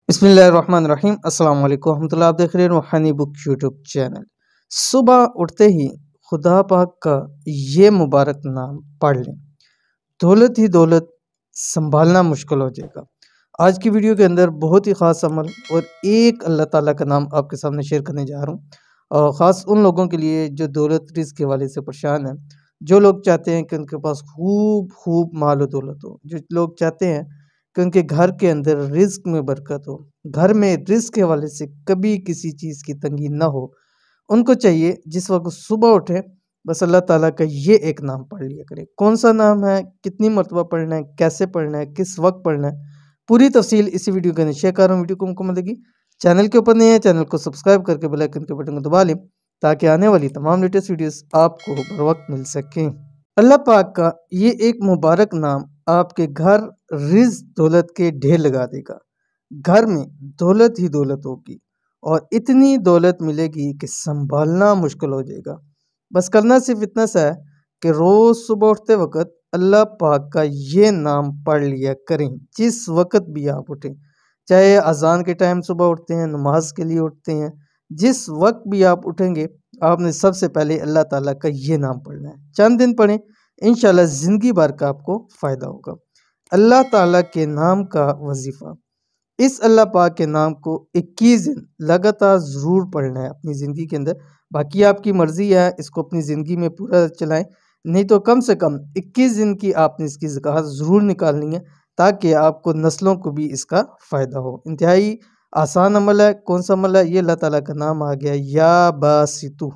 बिस्मिल्लाहिर्रहमानिर्रहीम अस्सलाम वालेकुम रहमतुल्लाह। आप देख रहे हैं रूहानी बुक यूट्यूब चैनल। सुबह उठते ही खुदा पाक का ये मुबारक नाम पढ़ लें, दौलत ही दौलत संभालना मुश्किल हो जाएगा। आज की वीडियो के अंदर बहुत ही ख़ास अमल और एक अल्लाह ताला का नाम आपके सामने शेयर करने जा रहा हूँ, और ख़ास उन लोगों के लिए जो दौलत रिज़्क़ के हवाले से परेशान हैं, जो लोग चाहते हैं कि उनके पास खूब खूब माल और दौलत हो, जो लोग चाहते हैं कि उनके घर के अंदर रिज़्क़ में बरकत हो, घर में रिज़्क़ के हवाले से कभी किसी चीज़ की तंगी ना हो। उनको चाहिए जिस वक़्त सुबह उठें, बस अल्लाह ताला का ये एक नाम पढ़ लिया करें। कौन-सा नाम है, कितनी मरतबा पढ़ना है, कैसे पढ़ना है, किस वक़्त पढ़ना है, पूरी तफ़सील इसी वीडियो के अंदर शेयर कर रहा हूँ। वीडियो को मुकम्मल देखिए। चैनल के ऊपर नए हैं, चैनल को सब्सक्राइब करके बेल आइकन के बटन को दबा लें, ताकि आने वाली तमाम लेटेस्ट वीडियोज़ आपको बर वक़्त मिल सकें। अल्लाह पाक का ये एक मुबारक नाम आपके घर रिज़्क़ दौलत के ढेर लगा देगा। घर में दौलत ही दौलत होगी और इतनी दौलत मिलेगी कि संभालना मुश्किल हो जाएगा। बस करना सिर्फ इतना सा है कि रोज़ सुबह उठते वक़्त अल्लाह पाक का ये नाम पढ़ लिया करें, जिस वक़्त भी आप उठें। चाहे अज़ान के टाइम सुबह उठते हैं, नमाज के लिए उठते हैं, जिस वक़्त भी आप उठेंगे, आपने सबसे पहले अल्लाह ताला का ये नाम पढ़ना है। चंद दिन पढ़ें, इंशाल्लाह ज़िंदगी भर का आपको फ़ायदा होगा। अल्लाह ताला के नाम का वजीफ़ा, इस अल्लाह पाक के नाम को 21 दिन लगातार ज़रूर पढ़ना है अपनी ज़िंदगी के अंदर। बाकी आपकी मर्ज़ी है, इसको अपनी ज़िंदगी में पूरा चलाएं, नहीं तो कम से कम 21 दिन की आपने इसकी ज़कात ज़रूर निकालनी है, ताकि आपको नस्लों को भी इसका फ़ायदा हो। इंतहाई आसान अमल है। कौन सा अमल है? ये अल्लाह ताला का नाम आ गया, या बासितु।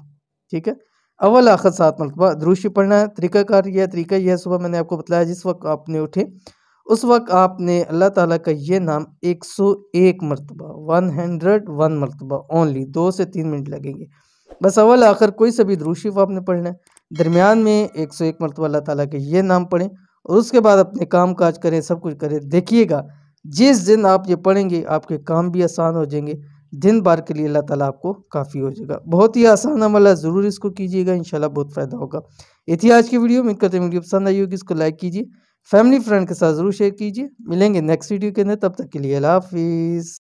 ठीक है, अव्वल आखिर 7 मरतबा दुरूद शरीफ पढ़ना है। तरीक़ाकार यह है, तरीका यह है, सुबह मैंने आपको बताया जिस वक्त आपने उठे उस वक्त आपने अल्लाह ताला का ये नाम 101 मरतबा, 101 मरतबा ओनली, 2 से 3 मिनट लगेंगे। बस अव्वल आखिर कोई सा भी दुरूद शरीफ आपने पढ़ना है। दरमियान में 101 मरतबा अल्लाह ताला के ये नाम पढ़ें और उसके बाद अपने काम काज करें, सब कुछ करें। देखिएगा जिस दिन आप ये पढ़ेंगे आपके काम भी आसान हो जाएंगे, दिन भर के लिए अल्लाह ताला आपको काफ़ी हो जाएगा। बहुत ही आसान अमल है, ज़रूर इसको कीजिएगा, इंशाल्लाह बहुत फ़ायदा होगा। ये थी आज की वीडियो। उम्मीद करते हैं वीडियो पसंद आई होगी। इसको लाइक कीजिए, फैमिली फ्रेंड के साथ ज़रूर शेयर कीजिए। मिलेंगे नेक्स्ट वीडियो के अंदर, तब तक के लिए अल्लाह हाफ़िज़।